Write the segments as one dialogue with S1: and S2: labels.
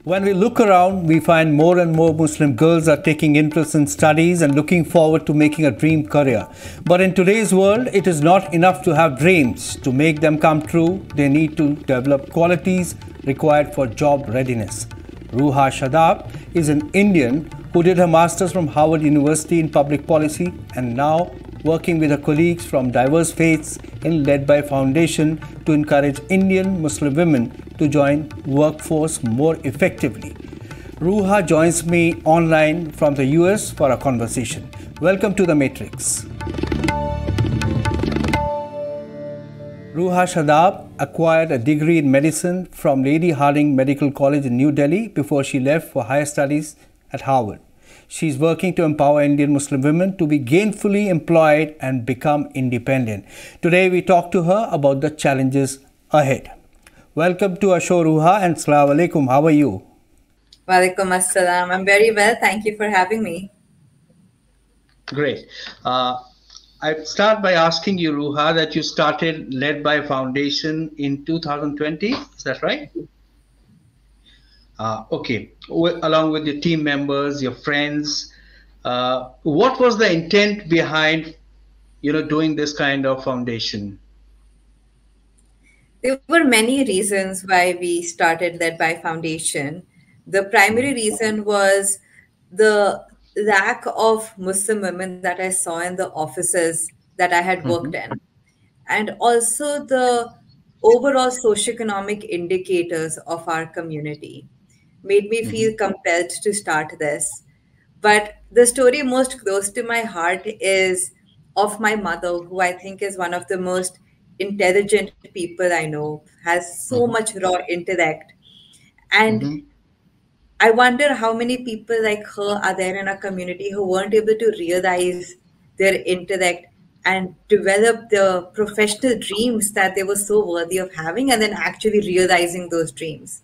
S1: When we look around, we find more and more Muslim girls are taking interest in studies and looking forward to making a dream career. But in today's world, it is not enough to have dreams. To make them come true, they need to develop qualities required for job readiness. Ruha Shadab is an Indian who did her master's from Harvard University in public policy and now working with her colleagues from diverse faiths in Ledby Foundation to encourage Indian Muslim women to join workforce more effectively. Ruha joins me online from the US for a conversation. Welcome to the Matrix. Ruha Shadab acquired a degree in medicine from Lady Hardinge Medical College in New Delhi before she left for higher studies at Harvard. She is working to empower Indian Muslim women to be gainfully employed and become independent. Today we talk to her about the challenges ahead. Welcome to our show, Ruha, and Assalamu Alaikum. How are you?
S2: Walaikum Assalam. I'm very well. Thank you for having me.
S1: Great. I'd start by asking you, Ruha, that you started Ledby Foundation in 2020. Is that right? Okay. Along with your team members, your friends, what was the intent behind, doing this kind of foundation?
S2: There were many reasons why we started Ledby Foundation. The primary reason was the lack of Muslim women that I saw in the offices that I had worked in, and also the overall socioeconomic indicators of our community made me feel compelled to start this. But the story most close to my heart is of my mother, who I think is one of the most intelligent people I know, has so much raw intellect. And I wonder how many people like her are there in our community who weren't able to realize their intellect and develop the professional dreams that they were so worthy of having and then actually realizing those dreams.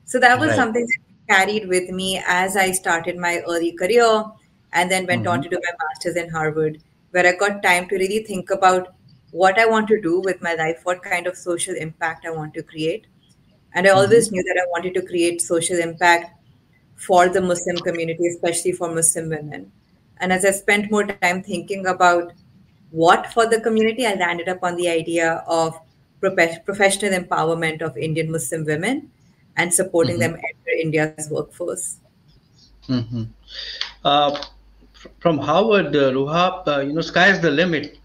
S2: So that was something that carried with me as I started my early career and then went on to do my master's in Harvard, where I got time to really think about what I want to do with my life, what kind of social impact I want to create. And I always knew that I wanted to create social impact for the Muslim community, especially for Muslim women. And as I spent more time thinking about what for the community, I landed up on the idea of professional empowerment of Indian Muslim women and supporting them enter India's workforce.
S1: From Harvard, Ruha, sky's the limit.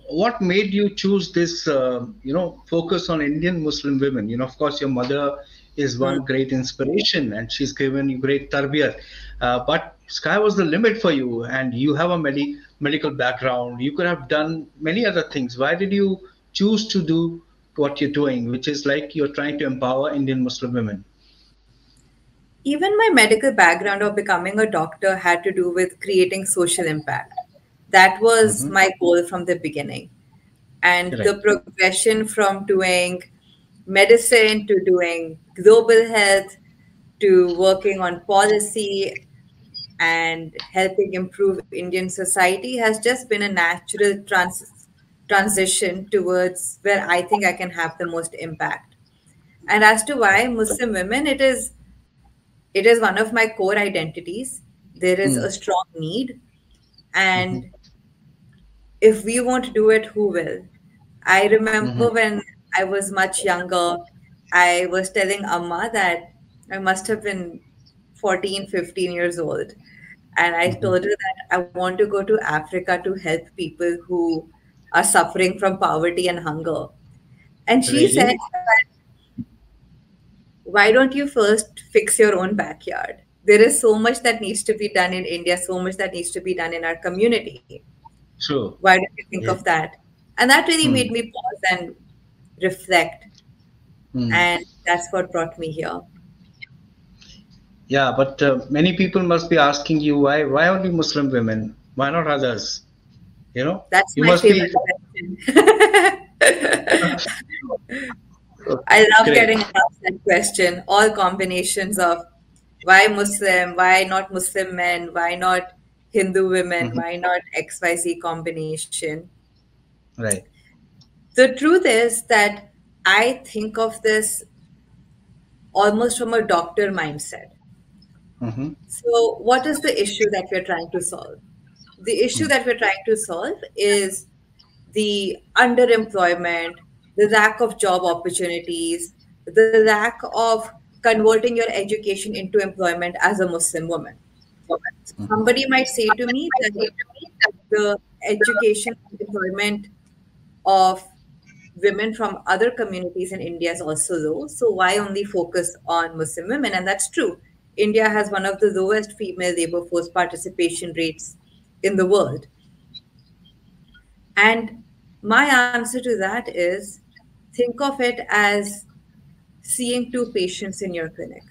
S1: What made you choose this, focus on Indian Muslim women? Of course, your mother is one great inspiration and she's given you great tarbiyat. But sky was the limit for you and you have a medical background. You could have done many other things. Why did you choose to do what you're doing, which is like you're trying to empower Indian Muslim women?
S2: Even my medical background of becoming a doctor had to do with creating social impact. That was my goal from the beginning. And the progression from doing medicine to doing global health to working on policy and helping improve Indian society has just been a natural transition towards where I think I can have the most impact. And as to why Muslim women, it is one of my core identities. There is a strong need. And if we won't do it, who will? I remember when I was much younger, I was telling Amma that I must have been 14, 15 years old. And I told her that I want to go to Africa to help people who are suffering from poverty and hunger. And she said, why don't you first fix your own backyard? There is so much that needs to be done in India, so much that needs to be done in our community.
S1: Sure.
S2: Why don't you think of that? And that really made me pause and reflect. And that's what brought me here.
S1: Yeah, but many people must be asking you, why only Muslim women? Why not others?
S2: That's my favorite question. I love getting asked that question. All combinations of why Muslim, why not Muslim men, why not Hindu women, why not XYZ combination. The truth is that I think of this almost from a doctor mindset.
S1: Mm-hmm.
S2: So, what is the issue that we're trying to solve? The issue that we're trying to solve is the underemployment, the lack of job opportunities, the lack of converting your education into employment as a Muslim woman. Somebody might say to me that the education and employment of women from other communities in India is also low. So why only focus on Muslim women? And that's true. India has one of the lowest female labor force participation rates in the world. And my answer to that is think of it as seeing two patients in your clinic.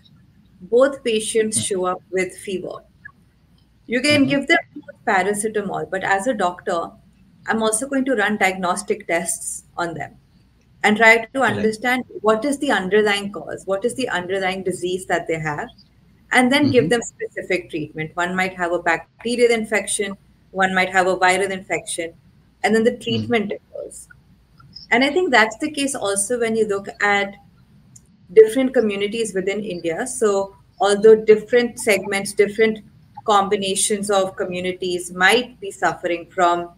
S2: Both patients show up with fever. You can
S1: Mm-hmm.
S2: give them paracetamol, but as a doctor, I'm also going to run diagnostic tests on them and try to
S1: Right.
S2: understand what is the underlying cause, what is the underlying disease that they have, and then give
S1: Mm-hmm.
S2: them specific treatment. One might have a bacterial infection, one might have a viral infection, and then the
S1: Mm-hmm.
S2: treatment differs. And I think that's the case also when you look at different communities within India. So, although different segments, different combinations of communities might be suffering from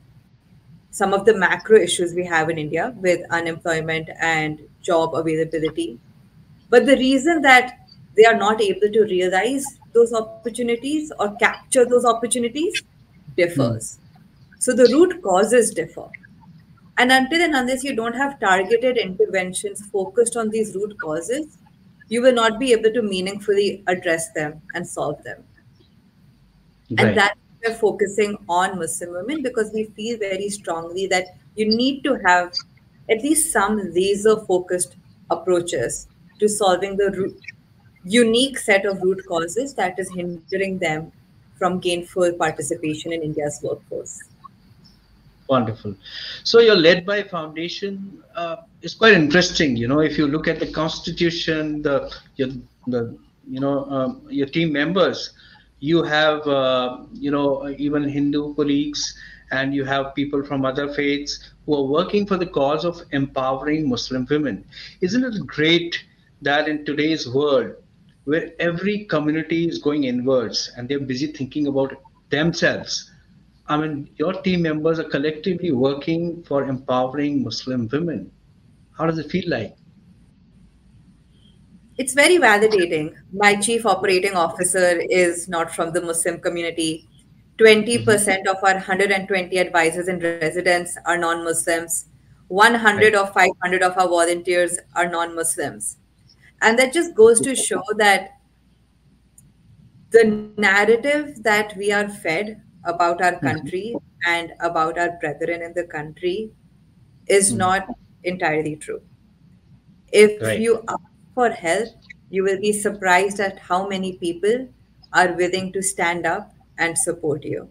S2: some of the macro issues we have in India with unemployment and job availability. But the reason that they are not able to realize those opportunities or capture those opportunities differs. So the root causes differ. And until and unless you don't have targeted interventions focused on these root causes, you will not be able to meaningfully address them and solve them. And
S1: Right.
S2: that's why we're focusing on Muslim women because we feel very strongly that you need to have at least some laser focused approaches to solving the unique set of root causes that is hindering them from gainful participation in India's workforce.
S1: Wonderful. So your Ledby Foundation is quite interesting. If you look at the constitution, the your team members, you have even Hindu colleagues, and you have people from other faiths who are working for the cause of empowering Muslim women. Isn't it great that in today's world, where every community is going inwards and they're busy thinking about themselves, I mean, your team members are collectively working for empowering Muslim women. How does it feel like?
S2: It's very validating. My chief operating officer is not from the Muslim community.
S1: Hmm.
S2: 20% of our 120 advisors and residents are non Muslims. 100
S1: Right.
S2: or 500 of our volunteers are non Muslims. And that just goes to show that the narrative that we are fed about our
S1: Hmm.
S2: country and about our brethren in the country is
S1: Hmm.
S2: not entirely true. If
S1: Right.
S2: you ask for help, you will be surprised at how many people are willing to stand up and support you.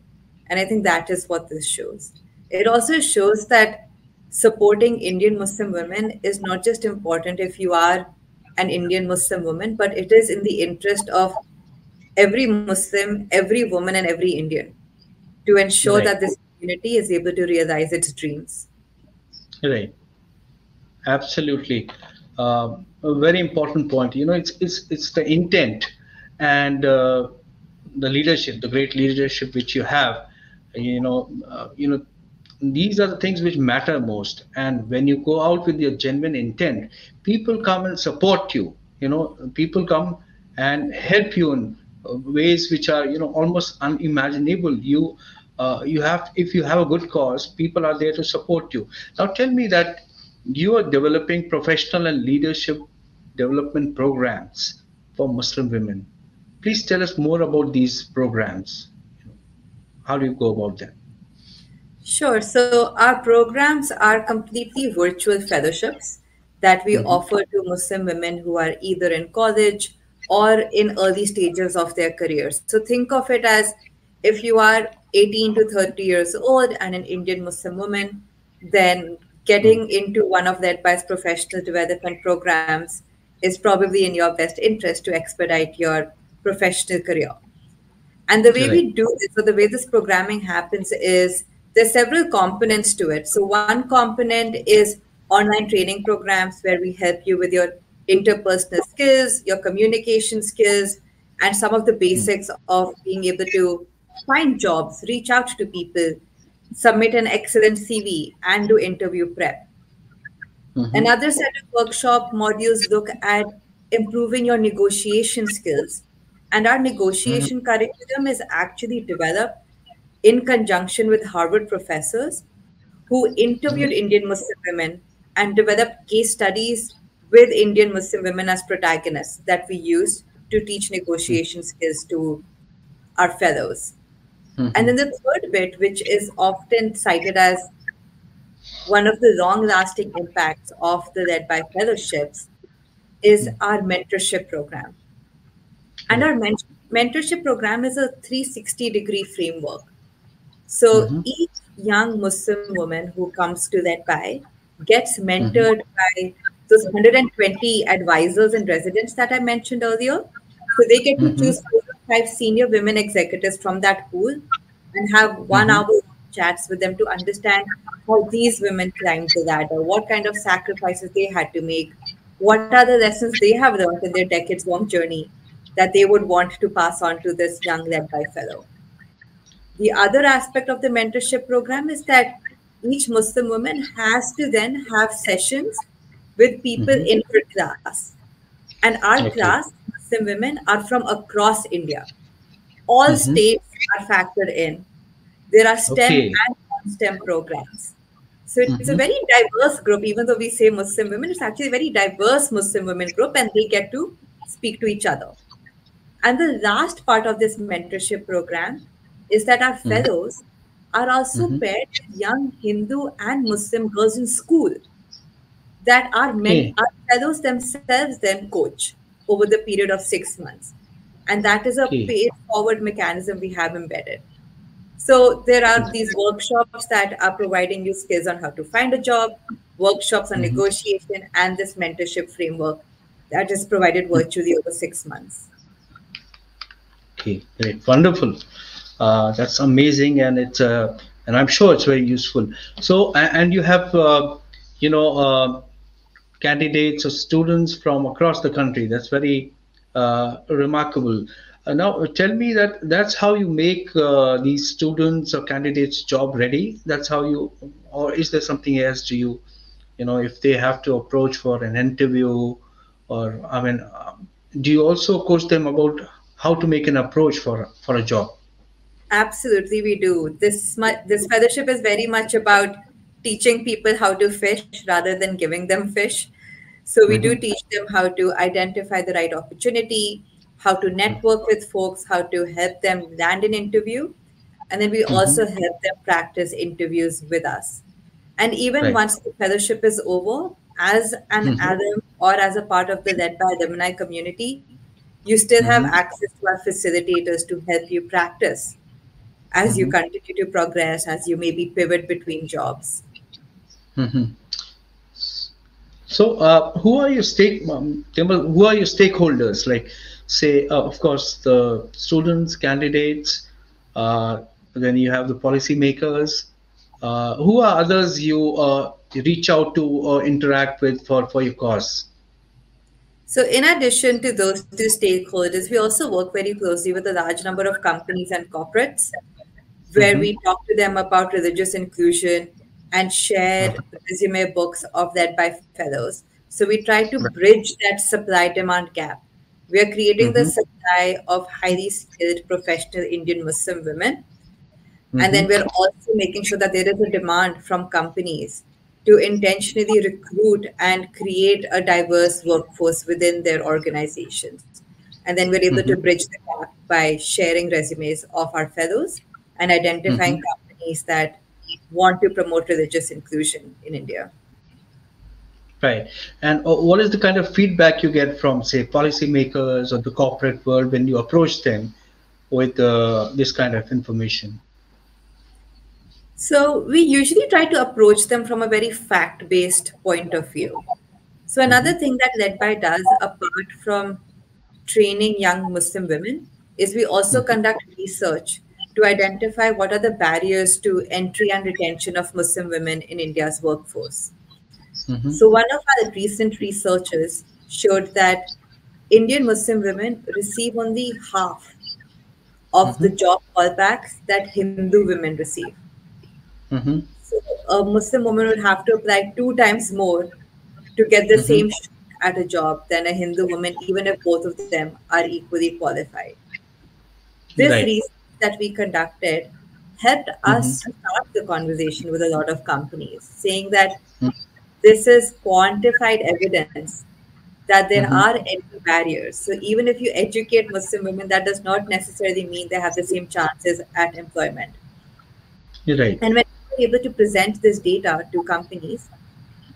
S2: And I think that is what this shows. It also shows that supporting Indian Muslim women is not just important if you are an Indian Muslim woman, but it is in the interest of every Muslim, every woman, and every Indian to ensure
S1: Right.
S2: that this community is able to realize its dreams.
S1: Right. Absolutely. A very important point. It's the intent and the leadership, the great leadership which you have. These are the things which matter most. And when you go out with your genuine intent, people come and support you. People come and help you in ways which are almost unimaginable. You have, if you have a good cause, people are there to support you. Now tell me that you are developing professional and leadership development programs for Muslim women. Please tell us more about these programs. How do you go about them?
S2: Sure. So our programs are completely virtual fellowships that we
S1: Hmm.
S2: offer to Muslim women who are either in college or in early stages of their careers. So think of it as if you are 18 to 30 years old and an Indian Muslim woman, then getting into one of the advice professional development programs is probably in your best interest to expedite your professional career. And the way
S1: Right.
S2: we do this, or the way this programming happens, is there's several components to it. So one component is online training programs where we help you with your interpersonal skills, your communication skills, and some of the basics of being able to find jobs, reach out to people, submit an excellent CV, and do interview prep.
S1: Mm-hmm.
S2: Another set of workshop modules look at improving your negotiation skills. And our
S1: Mm-hmm.
S2: negotiation curriculum is actually developed in conjunction with Harvard professors who interviewed Indian Muslim women and developed case studies with Indian Muslim women as protagonists that we used to teach negotiation skills to our fellows. And then
S1: Mm-hmm.
S2: the third bit, which is often cited as one of the long lasting impacts of the Led by Fellowships is our mentorship program. And
S1: Right.
S2: our mentorship program is a 360-degree framework. So
S1: Mm-hmm.
S2: each young Muslim woman who comes to that by gets
S1: Mm-hmm.
S2: mentored by those 120 advisors and residents that I mentioned earlier. So they get to
S1: Mm-hmm.
S2: choose 4 or 5 senior women executives from that pool and have one
S1: Mm-hmm.
S2: hour chats with them to understand how these women climbed the ladder, what kind of sacrifices they had to make, what are the lessons they have learned in their decades long journey that they would want to pass on to this young led by fellow. The other aspect of the mentorship program is that each Muslim woman has to then have sessions with people
S1: Mm-hmm.
S2: in her class. And our
S1: Okay.
S2: class, Muslim women, are from across India. All
S1: Mm-hmm.
S2: states are factored in. There are STEM
S1: Okay.
S2: and non-STEM programs. So it's a
S1: Mm-hmm.
S2: very diverse group, even though we say Muslim women, it's actually a very diverse Muslim women group, and they get to speak to each other. And the last part of this mentorship program is that our
S1: Mm-hmm.
S2: fellows are also
S1: Mm-hmm.
S2: paired with young Hindu and Muslim girls in school that
S1: Okay.
S2: our fellows themselves then coach over the period of 6 months. And that is a
S1: Okay.
S2: paid forward mechanism we have embedded. So there are these workshops that are providing you skills on how to find a job, workshops on
S1: Mm-hmm.
S2: negotiation, and this mentorship framework that is provided virtually over 6 months.
S1: Okay, great, wonderful. That's amazing, and and I'm sure it's very useful. So, and you have, you know, candidates or students from across the country. That's very remarkable. Now, tell me that's how you make these students or candidates job ready. That's how you, or is there something else? Do you, if they have to approach for an interview, or I mean, do you also coach them about how to make an approach for a job?
S2: Absolutely, we do. This fellowship is very much about teaching people how to fish rather than giving them fish. So we do
S1: Mm-hmm.
S2: teach them how to identify the right opportunity, how to network with folks, how to help them land an interview, and then we
S1: Mm-hmm.
S2: also help them practice interviews with us. And even
S1: Right.
S2: once the fellowship is over, as an
S1: Mm-hmm.
S2: alum or as a part of the Led by Alumni community, you still have
S1: Mm-hmm.
S2: access to our facilitators to help you practice as you
S1: Mm-hmm.
S2: continue to progress, as you maybe pivot between jobs.
S1: Mm-hmm. So, Tamal, who are your stakeholders? Like, say, of course, the students, candidates. Uh, then you have the policymakers. Who are others you reach out to or interact with for your cause?
S2: So, in addition to those two stakeholders, we also work very closely with a large number of companies and corporates where
S1: Mm-hmm.
S2: we talk to them about religious inclusion and share resume books of led by fellows. So we try to bridge that supply demand gap. We are creating the
S1: Mm-hmm.
S2: supply of highly skilled professional Indian Muslim women. And then
S1: Mm-hmm.
S2: we're also making sure that there is a demand from companies to intentionally recruit and create a diverse workforce within their organizations. And then we're able to
S1: Mm-hmm.
S2: bridge the gap by sharing resumes of our fellows and
S1: Mm-hmm.
S2: identifying companies that want to promote religious inclusion in India.
S1: Right. And what is the kind of feedback you get from, say, policymakers or the corporate world when you approach them with this kind of information?
S2: So we usually try to approach them from a very fact-based point of view. So
S1: Mm-hmm.
S2: another thing that Ledby does, apart from training young Muslim women, is we also
S1: Mm-hmm.
S2: conduct research to identify what are the barriers to entry and retention of Muslim women in India's workforce.
S1: Mm-hmm.
S2: So one of our recent researchers showed that Indian Muslim women receive only half of the
S1: Mm-hmm.
S2: job callbacks that Hindu women receive.
S1: Mm-hmm.
S2: So a Muslim woman would have to apply two times more to get the
S1: Mm-hmm.
S2: same shot at a job than a Hindu woman, even if both of them are equally qualified. This
S1: Right.
S2: research that we conducted helped
S1: Mm-hmm.
S2: us start the conversation with a lot of companies, saying that this is quantified evidence that there are
S1: Mm-hmm.
S2: entry barriers. So even if you educate Muslim women, that does not necessarily mean they have the same chances at employment.
S1: You're right.
S2: And when we're able to present this data to companies,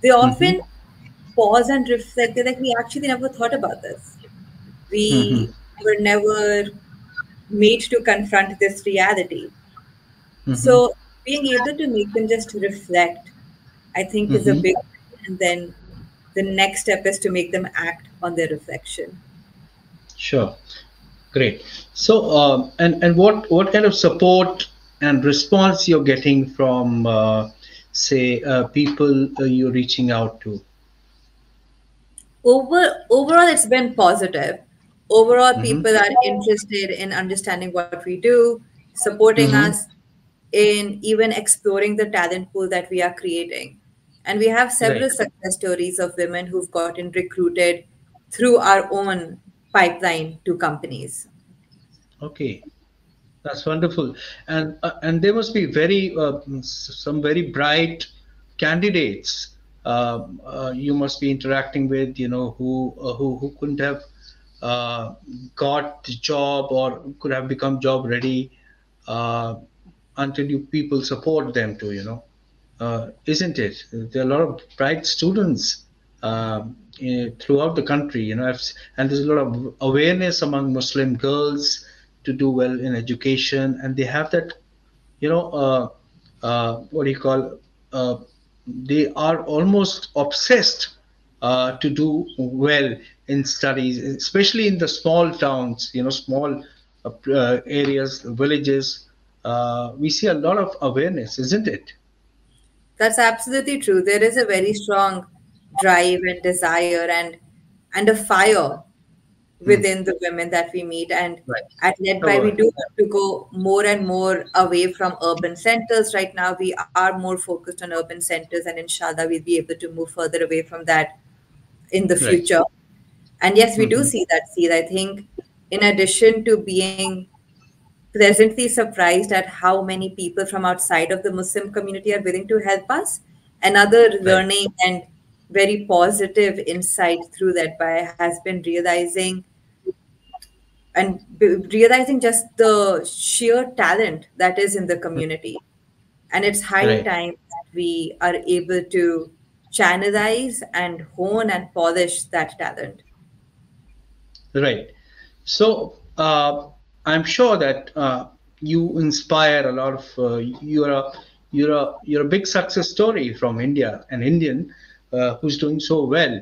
S2: they
S1: Mm-hmm.
S2: often pause and reflect. They're like, we actually never thought about this.
S1: Mm-hmm.
S2: We were never made to confront this reality.
S1: Mm-hmm.
S2: So being able to make them just reflect, I think, is a
S1: Mm-hmm.
S2: big one. And then the next step is to make them act on their reflection.
S1: Sure. Great. So, and what kind of support and response you're getting from, say, people you're reaching out to?
S2: Overall, it's been positive. Overall,
S1: Mm-hmm.
S2: people are interested in understanding what we do, supporting
S1: Mm-hmm.
S2: us in even exploring the talent pool that we are creating. And we have
S1: Right.
S2: several success stories of women who've gotten recruited through our own pipeline to companies.
S1: Okay. That's wonderful, and there must be some very bright candidates. You must be interacting with, who couldn't have got the job or could have become job ready uh, until you people support them to, isn't it? There are a lot of bright students throughout the country, and there's a lot of awareness among Muslim girls to do well in education, and they have that, what do you call? They are almost obsessed to do well in studies, especially in the small towns, small areas, villages. We see a lot of awareness, isn't it?
S2: That's absolutely true. There is a very strong drive and desire and a fire
S1: Hmm.
S2: within the women that we meet. And
S1: Right.
S2: at Ledby, we
S1: However,
S2: do want to go more and more away from urban centers. Right now, we are more focused on urban centers, and inshallah, we'll be able to move further away from that in the
S1: right.
S2: future. And yes, we do
S1: Hmm.
S2: see that seed. I think, in addition to being pleasantly surprised at how many people from outside of the Muslim community are willing to help us. Another
S1: Right.
S2: learning and very positive insight through that by has been realizing just the sheer talent that is in the community. And it's high
S1: Right.
S2: time that we are able to channelize and hone and polish that talent.
S1: Right. So I'm sure that you inspire a lot of. You're a big success story from India, an Indian who's doing so well.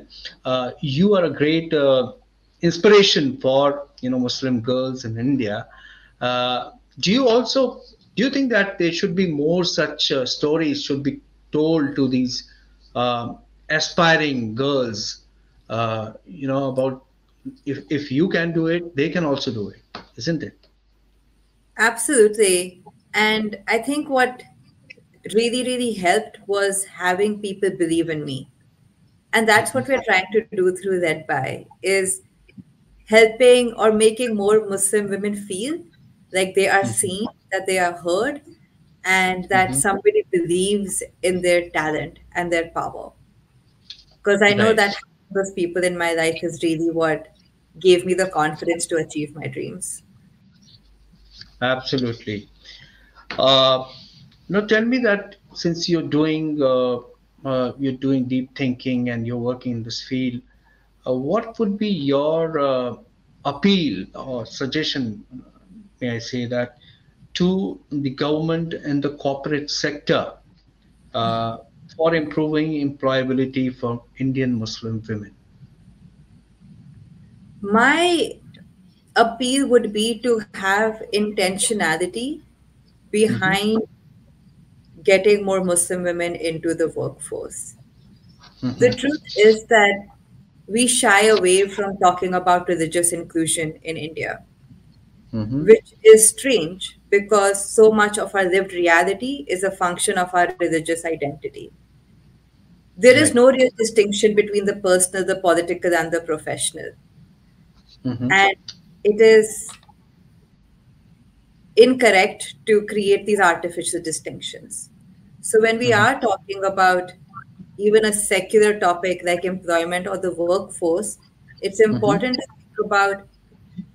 S1: You are a great inspiration for Muslim girls in India. Uh, do you also do you think that there should be more such stories should be told to these aspiring girls? About if you can do it, they can also do it, isn't it?
S2: Absolutely. And I think what really helped was having people believe in me. And that's what we're trying to do through that by is helping or making more Muslim women feel like they are seen, that they are heard, and that
S1: Hmm.
S2: somebody believes in their talent and their power. Because I know
S1: Right.
S2: that those people in my life is really what gave me the confidence to achieve my dreams.
S1: Absolutely. uh, now tell me that since you're doing deep thinking and you're working in this field, what would be your appeal or suggestion, may I say that, to the government and the corporate sector uh, for improving employability for Indian Muslim women?
S2: My appeal would be to have intentionality
S1: Hmm.
S2: behind getting more Muslim women into the workforce. The
S1: Hmm.
S2: truth is that we shy away from talking about religious inclusion in India,
S1: Mm-hmm.
S2: which is strange because so much of our lived reality is a function of our religious identity. There is
S1: Right.
S2: no real distinction between the personal, the political, and the professional.
S1: Mm-hmm.
S2: And it is incorrect to create these artificial distinctions. So, when we
S1: Mm-hmm.
S2: are talking about even a secular topic like employment or the workforce, it's
S1: Mm-hmm.
S2: important to think about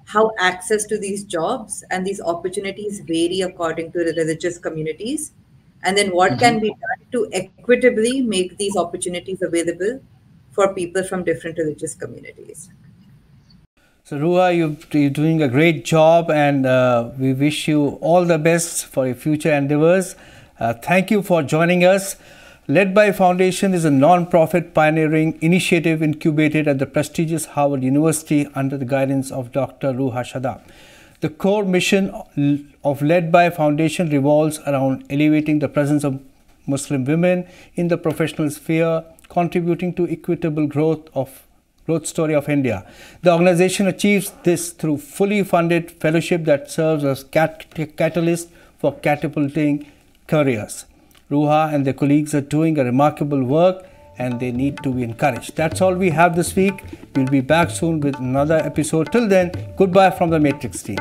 S2: how access to these jobs and these opportunities vary according to the religious communities, and then what
S1: Mm-hmm.
S2: can be done to equitably make these opportunities available for people from different religious communities.
S1: So, Ruha, you're doing a great job, and we wish you all the best for your future endeavors. Thank you for joining us. Ledby Foundation is a non-profit pioneering initiative incubated at the prestigious Harvard University under the guidance of Dr. Ruha Shadab. The core mission of Ledby Foundation revolves around elevating the presence of Muslim women in the professional sphere, contributing to equitable growth story of India. The organization achieves this through fully funded fellowship that serves as catalyst for catapulting careers. Ruha and their colleagues are doing a remarkable work and they need to be encouraged. That's all we have this week. We'll be back soon with another episode. Till then, goodbye from the Matrix team.